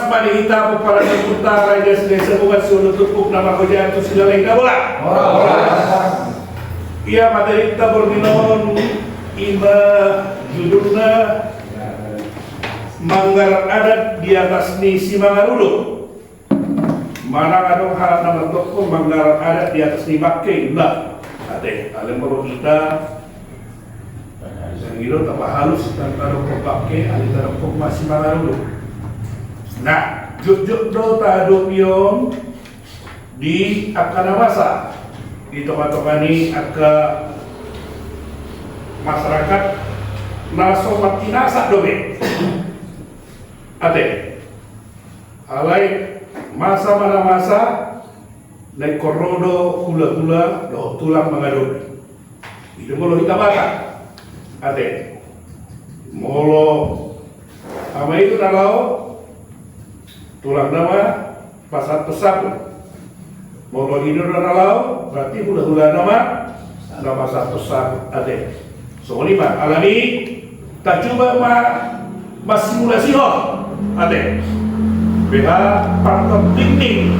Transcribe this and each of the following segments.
mani kita para utara ya sedesa bukan sudah tutup nama koja itu segala yang bola. Ia materi kita berdinon ima judulnya Manggaran Adat di atas Nisi Mangarulu. Mana kadang harap nama toko Manggaran Adat di atas Nisi Bakke lah. Ade, kalian perlu kita yang itu tambah halus dan taruh Bakke, ada taruh masih Mangarulu. Nah, juk-juk do tado pion di akana masa di tempat-tempat ini aka masyarakat naso mati nasa dobe. Ate, alai masa mana masa naik korodo hula-hula do tulang mengadobe. Itu molo kita bakar. Ate, molo ama itu kalau tulang nama pasat pesat molo ini nalau berarti hula-hula nama satu pesat. Ate, so ini pak alami tak coba simulasi ho. Ade, BH Partok Dinding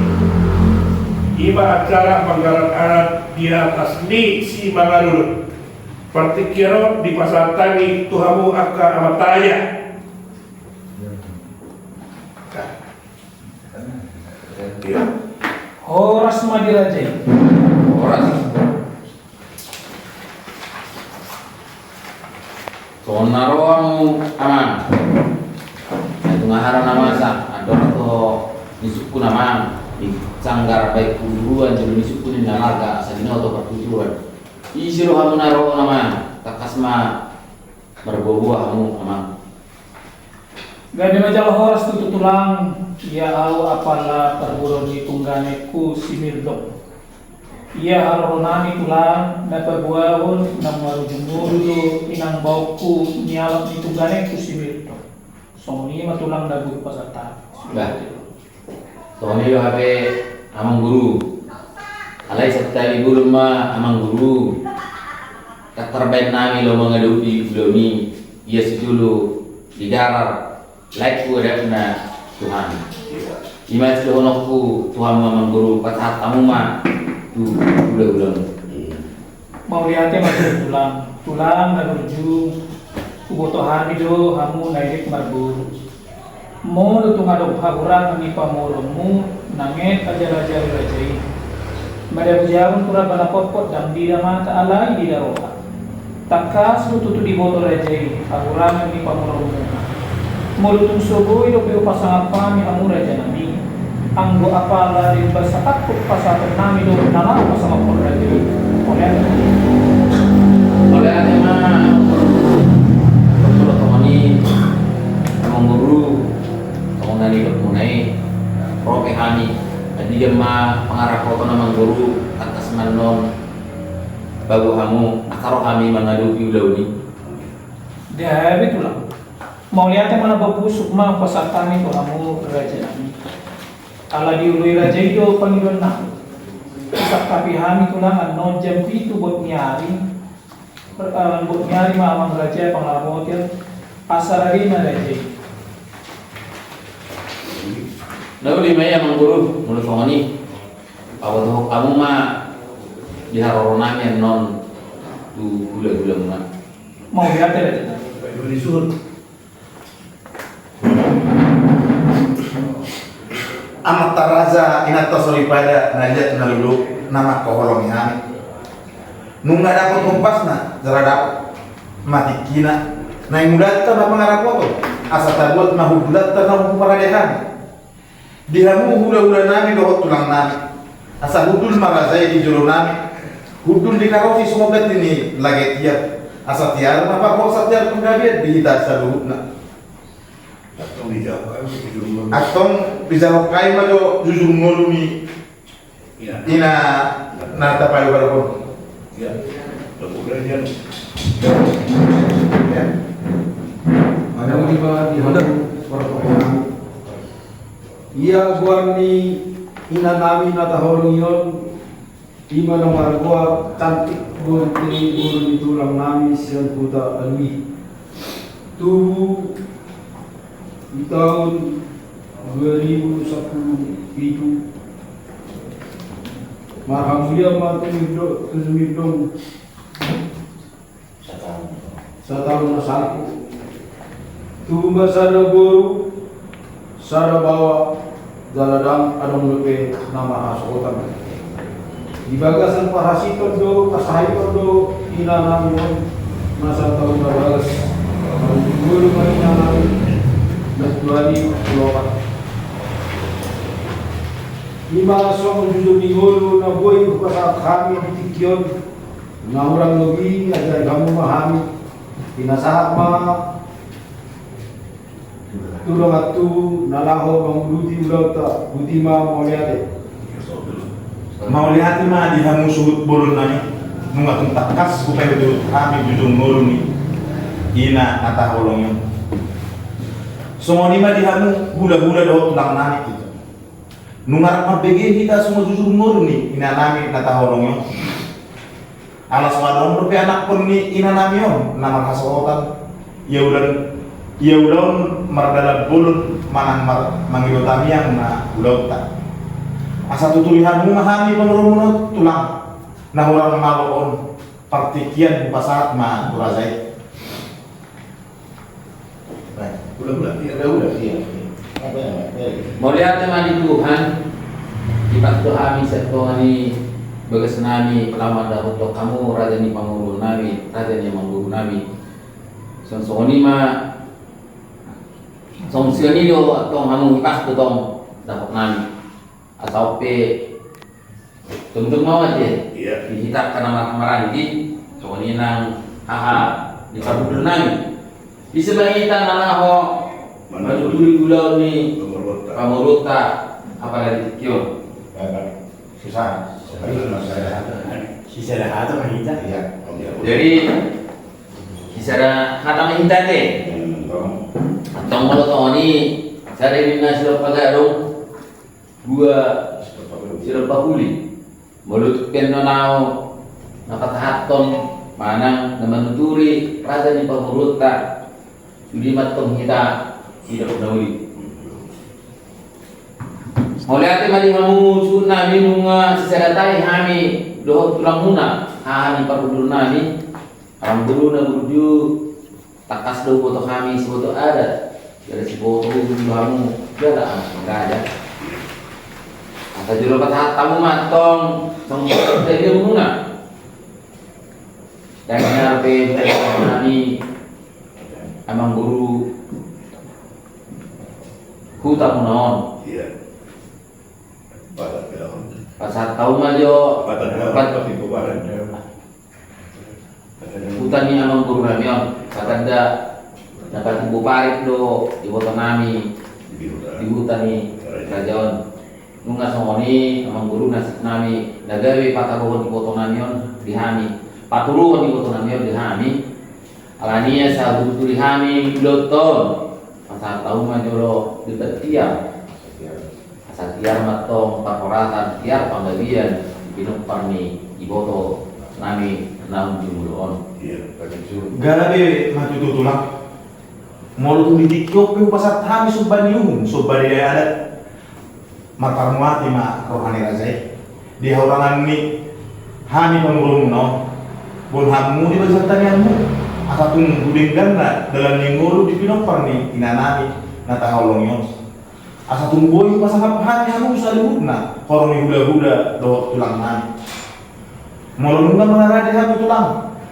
Iba acara Manggaran Adat di atas Nisi Mangarulu Partikiro di pasar tani Tuhamu Aka Amataya. Horas Madirajai. Horas. Sonaro aman. Ngaharan nama sa ador to nisukku nama di sanggar baik kuruan jadi nisukku ni nalarga asalnya to pertujuan isiro hamu naro nama takasma berbuah hamu aman Gade majalah horas tu tulang ia au apala perburon di tunggane ku simirdo ia haronani tulang na perbuahon na marujumurudo inang bauku nyalap di tunggane ku simirdo. Sony matulang dagu pasata. Bah. Sony yo habe amang guru. Alai sabta guru ma amang guru. Katerbaik nami lo mengadupi belumi. Ia sedulu digarar. Like ku ada na Tuhan. Ima itu honokku Tuhan amang guru patat kamu ma. Tu ulang-ulang. Mau lihatnya masih tulang dan ujung. Kubotohan itu hamu naik marbur. Mo lutung adok hagurang ni pamoromu nanget ajar-ajar rajai. Madam jarum pura bala popot dan dira mata alai di daroha. Takas lututu di botol rajai hagurang ni pamoromu. Mo lutung sobo itu piu pasang apa mi amu raja nami. Anggo apa lari basakat ku pasang nami do nala pasang apa rajai. Oleh adema guru nani bermunai rokehani jadi jema pengarah foto nama guru atas manon bagu hamu akaro kami mengadu piulauni dia betulah mau lihatnya mana babusuk mah pasatani ko hamu raja nami ala diului raja itu pangilon na sak tapi hami tulang non jam itu buat nyari mah amang raja pangalamotir asarari na raja. Lalu lima ya mengguru menurut Fongoni awal kamu mah di haroronanya non tu gula-gula mah mau lihat ya Disuruh amat taraza inata solipada najat nalulu nama koholong yani nunggak dapat kompasna jara dapat mati kina naik mudat tanah pengarap foto asa tabuat mahu bulat tanah paradehan dihamu hula-hula nami dohot tulang nami asa hudul marazai di jolo nami hudul di karosi semoga ini lagi tiap asa tiar apa kok asa tiar pengabiat di hita saluhutna atau dijawab atong bisa hokai majo jujur ngolumi ina nata payo barapun ya kemudian ya ada lima di hadap pertolongan ia guarni ina nami nata horingon ima nomor gua cantik guru di tulang nami siang kuda alwi tubuh di tahun 2010 itu Marhamulia Tusmidong setahun nasaku Tumba sada boru sada bawa daladang adong lepe nama hasotan di bagasan parasito do kasahito do inanam masa tahun 12 guru mainan Nagtuali Pulokat lima song jujur minggu na boy sa kami ditikyon na orang logi agar kamu memahami pinasahat ma tulong atu nalaho manguluti ulau ta butima mauliate Mau lihat mah di hamu suhut bolon nami nunga tuntak kas upaya itu kami jujung ngulu ni ina nata holong yung semua ni mah di hamu hula-hula doh tulang nami itu nungar mah bege kita semua jujung ngulu ni ina nami nata holong yung alas wadon rupi anak pun ni ina nami yung nama kasotan ya udah mardala bolon manang mangilotami yang na ulau tak asa tutulihan memahami pemerunut tulang nah orang maloon partikian pasat ma turazai Udah iya. Mau lihat teman di Tuhan dibantu kami serta ni bagas nami lama dah untuk kamu raja ni pangulu nami raja ni mangguru nami sonsoni ma songsioni do atau kamu ipas tutong dapat nami asal pe tuntung mau aja Iya. dihitak karena marah di songoni nang haha di kabudur nami di sebelah kita nanaho Mana maju dulu gulau ni Pemberontak. pamurota apa lagi kyo susah Sisa lahat ang mahita. ya jadi kisah kata mahita te atong mo to ni sari na sila pagarong gua sila pahuli mulut ken nao nakatahaton manang naman nuturi raja ni pamurota sudi matong kita tidak unawili oleh ate mali hamu sunna minunga secara tai hami dohot tulang muna hani parudur nani orang guru na burju takas do foto kami si foto ada dari si foto itu hamu ada enggak ada ata jero kata tamu matong song dari muna dan ngape nani amang guru huta munaon Iya. Batak daun. pasar tahu majo Batak daun. Batak. Tapi kubaran. hutan ni amang guru namion katanda dapat ibu parit do di foto nami di hutan ni kerajaan nunga songoni amang guru nasib nami nagawe pataruhan di foto namion di hami paturuhan di foto namion di hami alania sa butuh di hami loton pasar tahu majolo di tiar asal tiar matong pakoratan tiar panggabian binung parni iboto nami naum jumulon Iya. garabe maju tulang mau tu ditikyo pe pasat kami subani subani ada matar muati ma rohani razai di haurangan ni hani pemurung no bon hamu di basatanianmu asa tung gudeng ganna dalam ningolu di pinopar ni inanami nata haulongyo asa tung boy pasahap hani hamu salibutna korong hula-hula do tulang nami molonunga mengarah di hamu tulang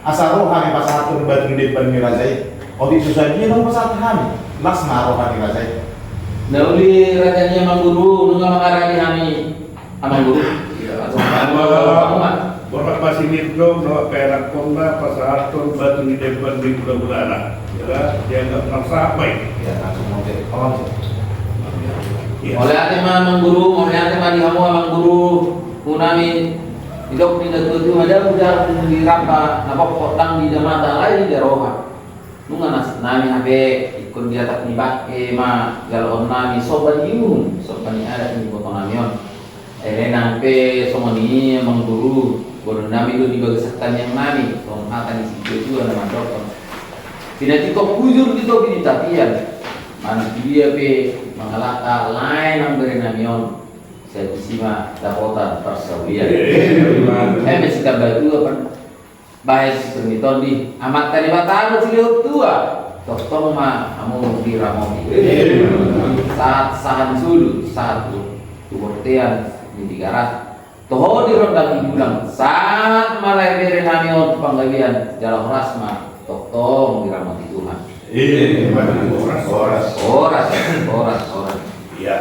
asa roh kami pasahap tung batun depan ni razai odi susahnya dong pasahap kami lasma roh kami razai nauli rajanya amang guru nunga mengarani kami amang guru Iya. atau kamu Bapak masih nitro, bawa perak komna, pasar atur, batu di depan di bulan-bulanan. Ya, dia nggak pernah sampai. ya langsung mau jadi kolom Iya. oleh ate amang guru oleh ate mani kamu amang guru kunami idok ni natuju ada ujar di rapa napok kotang di jamata lain di roha nunga nas nami habe ikut dia tak nibak ma galon nami soban ada ni foto namion nampe somoni amang guru bodoh nami itu dibagasakan yang nami akan isi juga nama dokter tidak tikok bujur gitu gini tapian manusia pe mengalaka lain ang berenamion sa kusima dapotan persawian. Eme sikap batu apa bahaya permiton di amat tadi batalo siliut tua tostong ma amu diramomi saat sulu satu tubortean di garat toho di rondang ibulang saat malai berenamion panggawian jalan rasma tostong diramati Tuhan. Oras. Iya.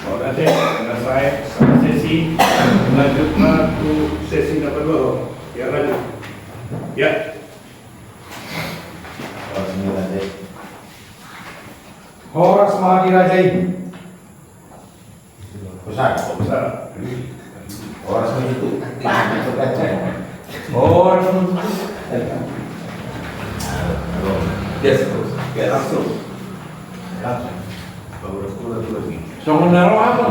Oras deh, selesai sesi lanjut ke sesi nomor 2. Ya lanjut. Ya. Horas maha dirajai. Besar. Orang semua itu banyak terkacau. Yes, Langsung. Baru lagi. Jangan naruh apa?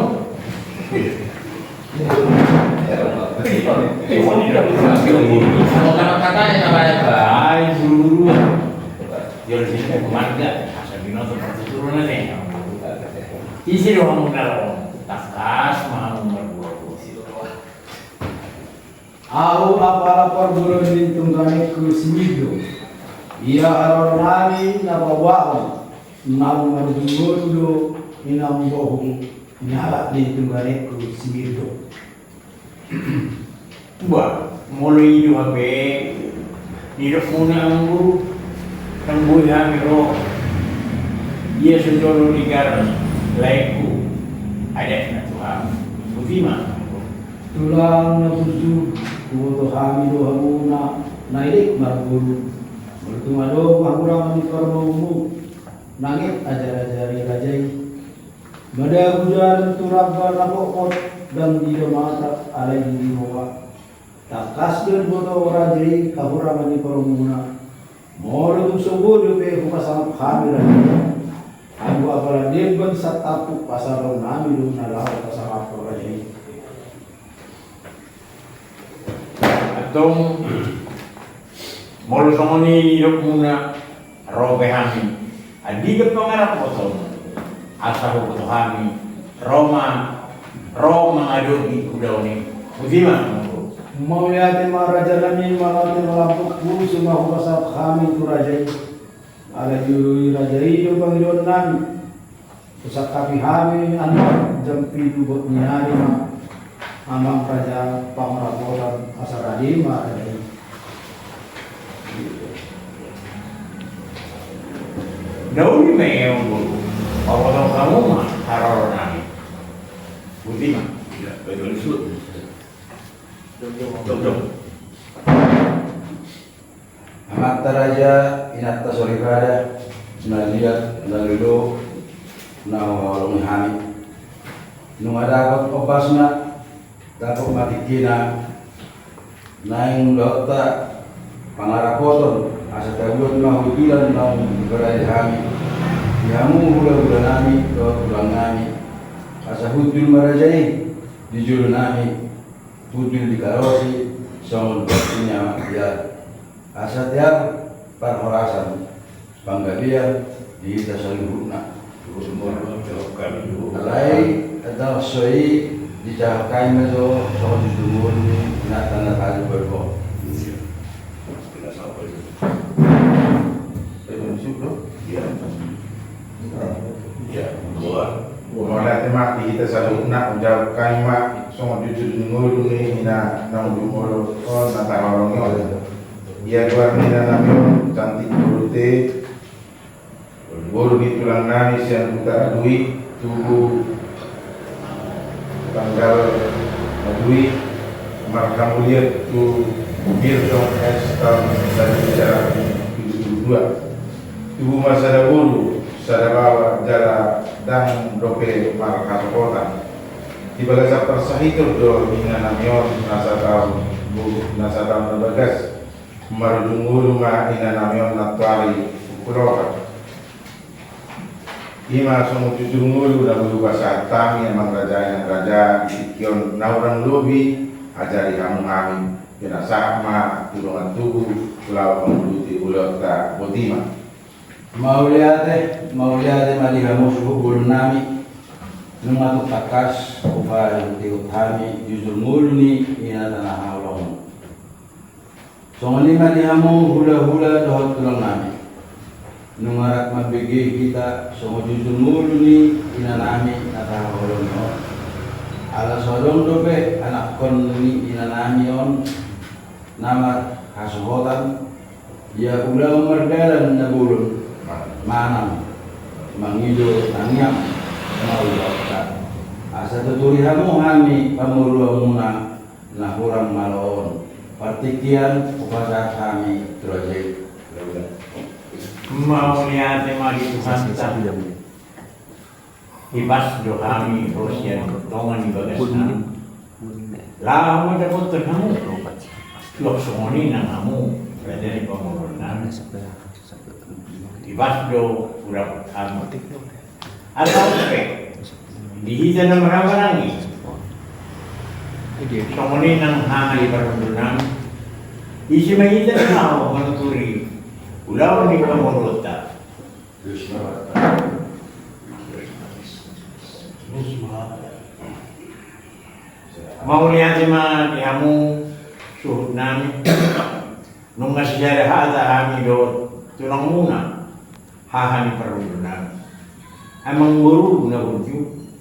Mau katanya namanya Pak. Ay, buru-buru. Yo di sini keluarga, asal bino seperti turunan nih. Isi doang kalau tas mau berbuat. Aku apa-apa bulan di tunggane ku simido. Ia aron nami nabawa nau marjundo inam bohu nyala di tunggane ku simido. Buat mulai itu HP, hidup punya anggur, tangguh hamil. Ia sejauh negara laiku ada na Tuhan. Bagaimana? Tulang na pusu kuto hamido hamuna nairik marguru. Bertumado mahurang ni karmomu nangit ajar-ajari rajai. Bada hujan turab barnapokot dan di mata alai di bawah. Takas dan boto rajai kahurang ni karmuna. Molo tung subur pe hukasang hamil rajai. Aku apalah deban satapu pasarong nami dum nalau pasang apa rajai. Atong molo songoni hidup muna robe hami. Adigat pangarap ko to. Asa ko to hami. Roma ngado di kudaw ni. Bagaimana? Mau lihatin maharaja namin malatin malapuk ku semua hukasang kami tu rajai. Ala yuri rajai do Panginoon namin. Usak kami hami anak jam 7 buat nyari mah. Amang raja pamraporan asaradi mah rajai. Daun may ewan ko. Pagkatong kamu mah haror namin. Bagaimana? Ya, baik dulu. Jom. Amat taraja inatta sorifada naliat nalido na walong hami nung dapat opasna dapat matikina naing lota pangarapoton asa tabuat mahudilan nang berai hami yamu hula nami dot ulang nami asa hudul marajai di juru nami hudul di karosi songon baktinya biar asa tiap perhorasan panggabian di tasalihuna alai ada soi di jakai mezo soal jumur ni tanda kali berko Kita sapa itu. Ya. Ya, dua. Wala tema kita selalu nak menjawab kalimat soal jujur ngulu ni ina nang jumur oh nata orangnya. Ia dua nina namio cantik burute buru di tulang nangis yang kita adui tubuh tanggal adui markam lihat tu Birtong S tahun dan bicara 72 tubuh masa dahulu sadabawa jala dan dope markam kota di bagasan persahitur do hingga namion nasa tahun bagas marudungulu ma ina namion natwari ukuroka ima somo tutungulu na bulu bahasa tami emang raja ikion naurang lobi ajari kamu amin kena sama tulungan tubuh pulau pembuluti ulau ta botima Mauliate malihamu suhu bulu nami nungatu takas upa yang diutami jujur mulni ina tanah halong. Songoni malihamu hula dohot tulang nami nungarak mabigi kita songo jujur mulni ina nami tanah halong no. Ala sodong dope anak kon ni ina nami on nama hasuhotan ya ulang merdalan nabulun manam mangido tangyam maulauta asa tuturihamu hami pamuluamuna na kurang malon partikian upasa kami terojek mau lihat mari Tuhan ibas do kami prosian tongan di bagasna lah mo dapat terkamu lok songoni nang kamu berada di pemulunan ibas do urap kamu atau pe dihita na marawarangi songoni nang hangali pemulunan isi mahita na ako manuturi ulaw ni pemulutan mau lihat ma kamu suhud nami nung sejarah hata kami do tulang muna hahani perundunan amang guru na bunju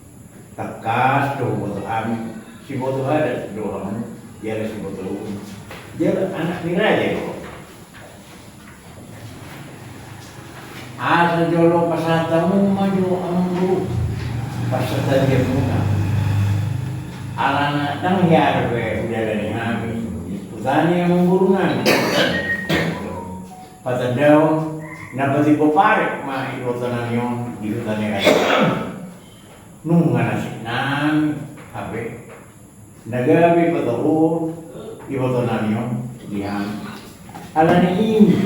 takas do moto kami si moto ada do kamu dia si moto dia anak ni raja do asa jolo pasatamu maju amang guru pasata dia muna alana tang hiar be udah dari kami utani amang guru nami patadaw napati po pare ma irotanan yon dirutani kaya nung nga nasik nami habe nagabi patawo irotanan yon dihan alani ini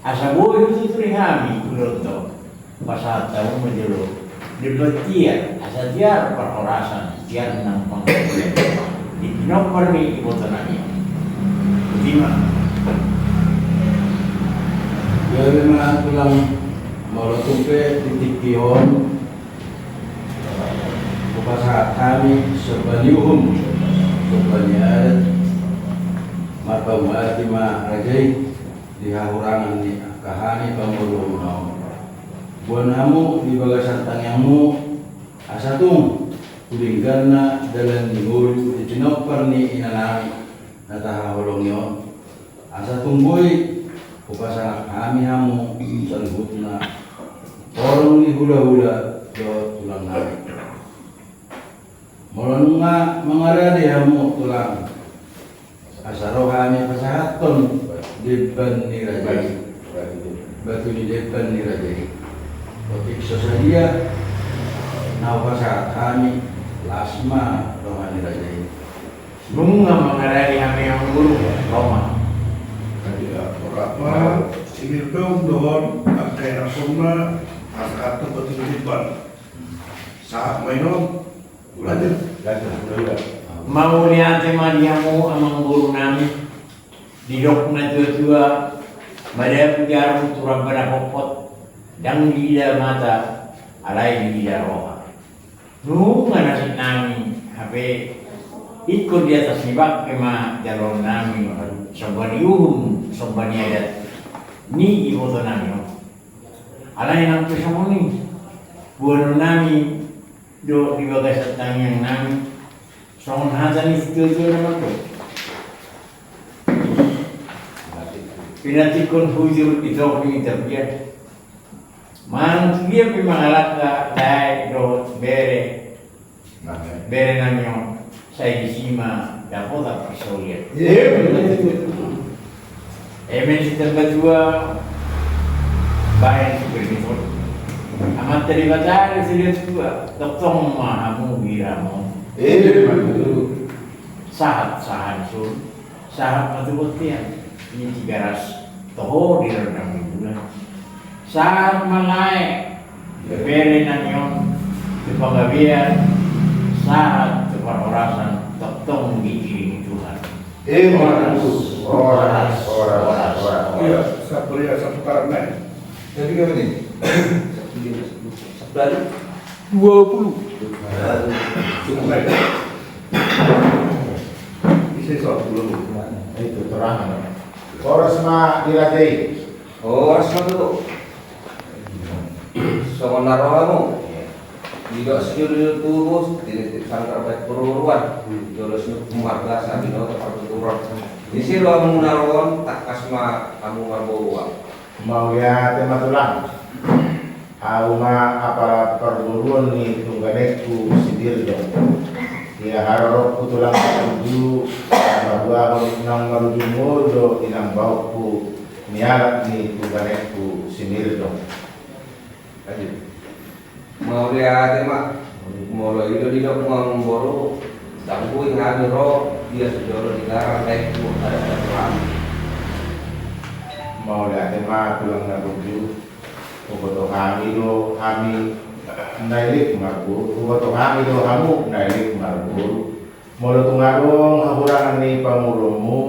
asa boy tuturi kami uloto pasata umajelo dibetiar asa tiar perhorasan tiar nang pangkulian di nomor ni irotanan yon lima Jadi mana tulang molotumpe titik pion upasa kami sebaliuhum sebaliat mata mati ma rajai dihahurangan ni kahani pamulung no buanamu di bagasan tangyamu asatung kulinggarna dalam ngulu di tinopar ni inanami nataha holongyo asatung boy upasa kami hamu salbutna orang ni hula-hula do tulang nami molonunga mengaradi hamu tulang asaro kami pasahaton depan ni rajai batu di depan ni rajai otik sosadia na upasa kami lasma rohani rajai bunga mengarari kami yang guru Roma Apa ingin doon ang kaya na ang ato patilipan sa mainom ulan mau lihat madiamu amang guru nami didok na tua madaya pujarum turang pada pokot dan gila mata alai gila roha nunga nasib nami hape ikut di atas nibak kema jalur nami sombanium sombani adat ni ibu to nami alai nang pesamoni buat nami do di bagas tangyang nami songon hazan itu nama tu pinatikon hujur itu ni terbiar man dia pimangalak dai do bere nami saya disima dapat tak persoalan. Emen si terberdua baik seperti itu. Amat terlibat dari sini dua. Tentang mahamu biramu. Sahat sur. Sahat matu buktian. Ini 300 toho di rendang bulan. Sahat malai bere nanyon di pagabian. Saat perhorasan tentang diiringi Tuhan. Iya, sa pria sa putaran Jadi kami ini. 20. Cukup baik. Bisa soal dulu. Itu terang. Poros ma dirajai. Oh, harus masuk. Soal narohamu. Tidak sejauh itu bos, tidak sangkar baik peruruan. Jolos keluarga saat ini atau pertuturan. Di sini lo mengunaron tak kasma kamu marboa. Mau ya tema tulang. Auma apa perluruan ni tungganeku sidir dong. Dia harap ku tulang menuju bahwa nang menuju modo inang bauku nialat ni tungganeku sidir dong. Lanjut. Mau lihat mak, mau lo itu di dok mau memboro, tangguh yang ro dia sejauh di garang naik tu ada terang. Mau lihat tema tulang menuju. Kuboto kami do kami nailik marbur, kuboto kami do kamu nailik marbur. Molo tungadong haburangan ni pamuromu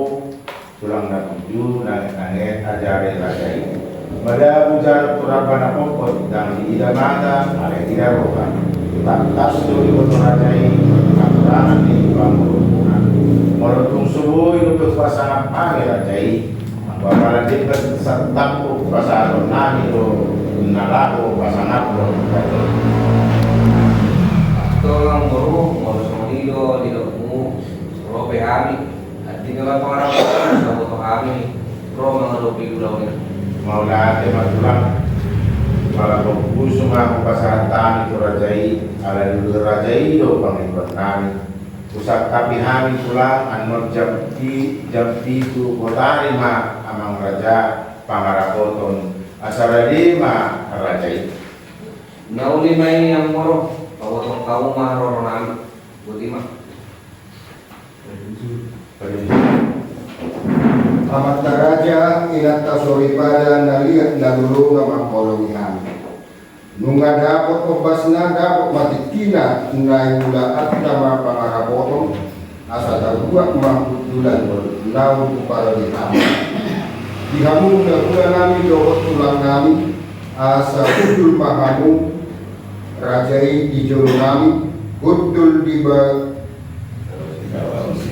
tulang natuju nangit ajare rajai. Mada bujar turabana pokot dan di idamata ale tidak rokan. Tak tasdo di boto rajai haburangan ni pamuromu. Molo tung subuh itu pasangan pange rajai. Bapala dekat sertaku pasangan nani do nalako pasangan do. Tolong boro, mau semanido di dokmu, ro pehami. Tinggal pengarap sama foto kami, ro mengadopi ulang ini. Mau nate matulang malah fokus semua pasangan tani itu rajai ala dulu rajai do pengikut kami. Pusat tapi kami pulang anor jabti itu kotari ma amang raja pangarapoton asara lima rajai. Nauli main yang moro, kau mah ro nami, buti mah. Amat raja inata sori pada naliat nalulu nama kolongihan. Nunga dapat obasna dapat mati kina nai mula atama pangarapoto asa daguak mahkudulan nau para diham. Dihamu dahula nami dawat tulang nami asa kudul mahamu rajai di jolo nami kudul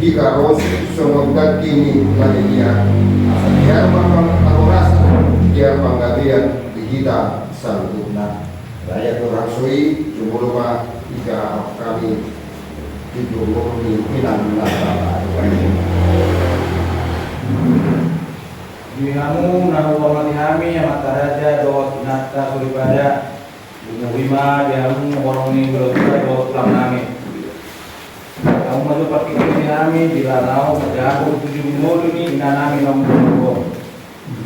di karos semoga kini dia biar mamang aroras biar panggabian di kita salutna rakyat orang sui jumlah tiga kali di jumlah di pinang Dihamu nahu pamati hami amat raja dawat nata suribada Muhima dihamu boroni berdoa dawat tulang nami. Kamu maju pakai kiri kami bila tahu menjaga 7 minggu ini inanami nomor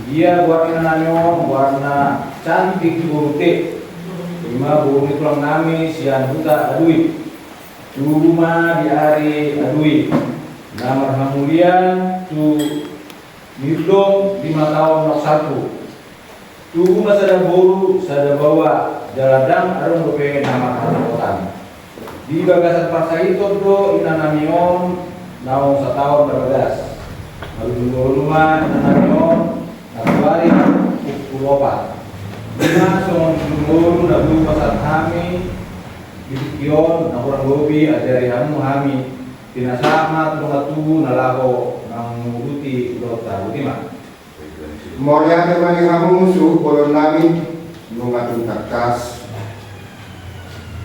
dia buat inanami warna cantik burute 5 buru tulang nami sian huta adui rumah di hari adui nama hamulian tu mirdom 5 tahun nok 1 tubuh masada buru sada bawa jaladang arung bepe nama kota di bagasan paksa itu do inanamion naung setahun berbegas lalu rumah inanamion nakuari pulopat lima soal dulu nabu pasar kami dikion nakurang gobi ajari hamu hami tinasama tungatu nalaho nang muruti dota utima Moria de mani hamu su kolon nami nungatun takas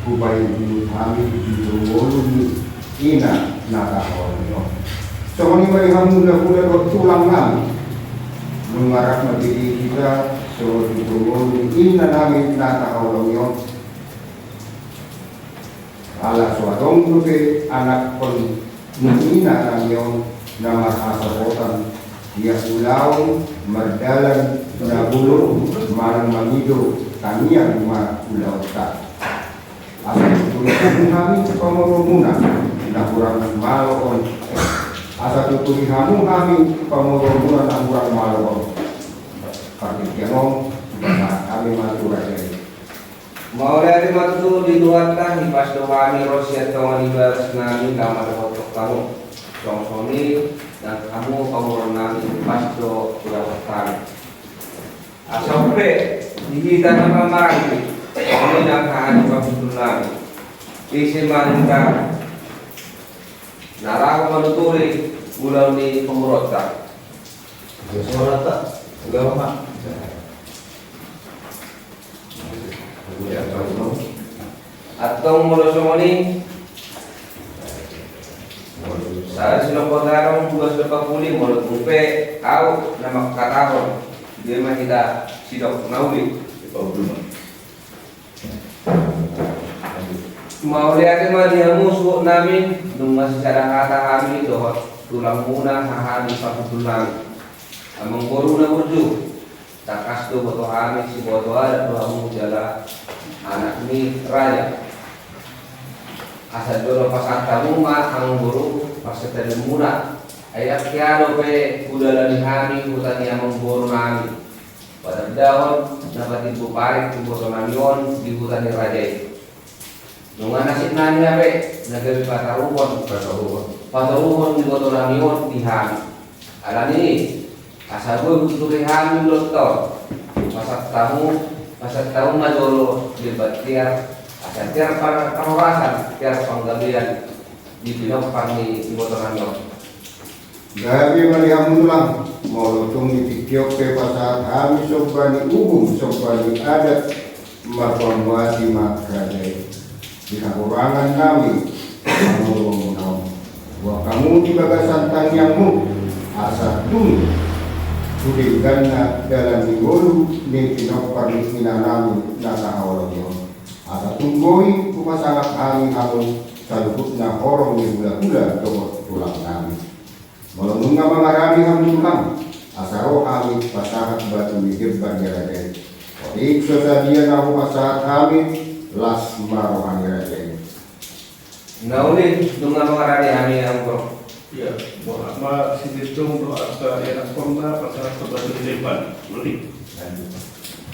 kubai dulu kami dulu ina naka holno. So ni mari hamu na kula do tulang nami mengarah mandiri kita so dulu ina nami naka holno. Ala suatong grupe anak pon ina nami nama asarotan dia ulau merdalan nabulu marang manido kami yang ulau tak. Asal tutupi kami pamoromuna na kurang malon. Asal tutupi kami pamoromuna na kurang malon. Partikianom bahasa kami maturajai. Mau lihat matu di luar kan pas doani rosiat kawan ibas nami kamar foto kamu songsoni dan kamu kamu nami pas do lewatan. Asal pe Di tanah marang ini nak hadi pabulungan. Isi manita narako manuturi ulang ni pemurota. Suara tak? Enggak apa. Atau mula somoni saya sudah kotarong 240 mulut umpe au nama kataron dia mah kita sidok nauli mau lihat mah dia musuh namin nung masih ada kata kami dohot tulang muna hahani pakutulang amang boru na burju takas do boto kami si boto ada doamu jala anak ni raya asal dulu pasang tamu mah ang boru pas tadi muna ayak kiano pe udala ni hani hutan yang memburu nami pada daun dapat ibu parik ibu sonamion di hutan yang rajai nungan nasib nani ape negeri pataruhon di hutan namion di hani alam ini asal gue butuh hani lotor pasang tamu majolo di batiar asal tiar para kawasan tiar penggalian di pinok pani di hutan namion. Gabi malihamulang molotong itikyok pe pasat kami sobani ubum sobani adat marpamwati makradai di kakurangan kami menurunau bahwa kamu di bagasan tanyangmu asa tun sudingganna dalam minggu ni pinok minanami nasa awalnya asa tunggoi kupasangat kami kamu salubutna horong ni gula-gula tulang kami Malam mengarami hamdulam asaro kami pasahat batu mikir banjarade. Odik sesadia nahu pasahat kami las marohan yarade. Naulin dunga mengarami kami angkor. Ya, boleh ma sinitong doa ke enak korna pasal sebatu di depan. Boleh.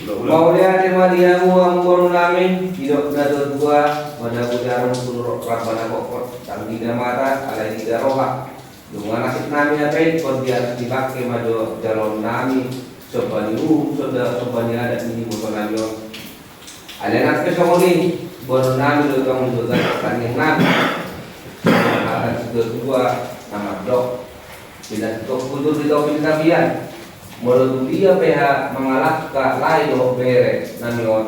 Mau lihat diamu angkor namin hidup nado dua pada budarum turut rabana kokot tangdi mata alai tidak roha. Dengan nasib nami apa ikut dia dipakai maju jalon nami sobani sobani ada ini motor nami ada nak kesomoni baru nami dokang juga tanding nami ada dua nama dok tidak tok kudur di topin kabian menurut dia PH mengalah ke lain do bere nami on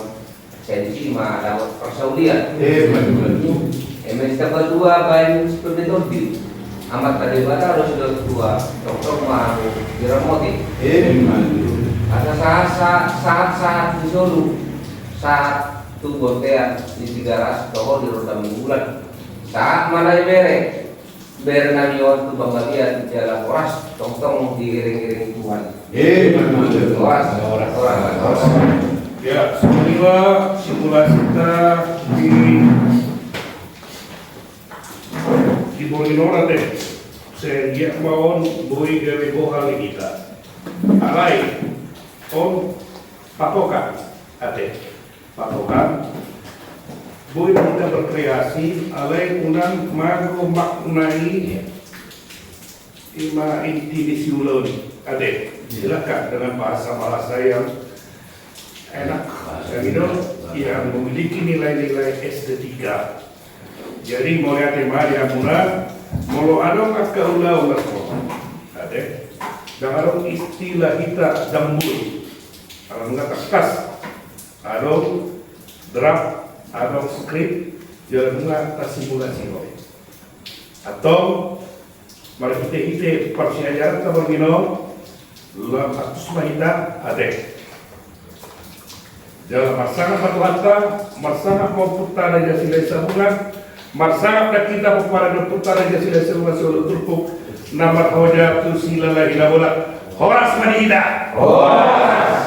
sensi mah dapat persaudian emes kedua bain seperti itu amat tadi bata harus sudah tua dokter mau diremoti ada saat di Solo saat tu bontean di 300 toko di roda bulan saat malai bere namion tu banggabian jalan oras tong diiring-iring Tuhan oras Ya, semula simulasi kita di Bolinora deh, saya mau bui gawe bohal kita. Alai, papokan, papokan. Bui kita berkreasi, alai unang mago maknai ima inti di siuloni. Silakan dengan bahasa yang enak, yang memiliki nilai-nilai estetika. Jadi mau lihat yang mula, mau adong akal ulau ade, dan adong istilah kita dambul, kalau nggak kas, adong draft, adong skrip, jalan nggak simulasi loh, atau mari kita persiapan kita begino, lam atus mahita ade. Jalan marsana batu-bata, marsana komputer aja silai sabulan. Marsana kita kepada putar aja sila semua solo turku nama hoja tu sila lagi bola horas manida horas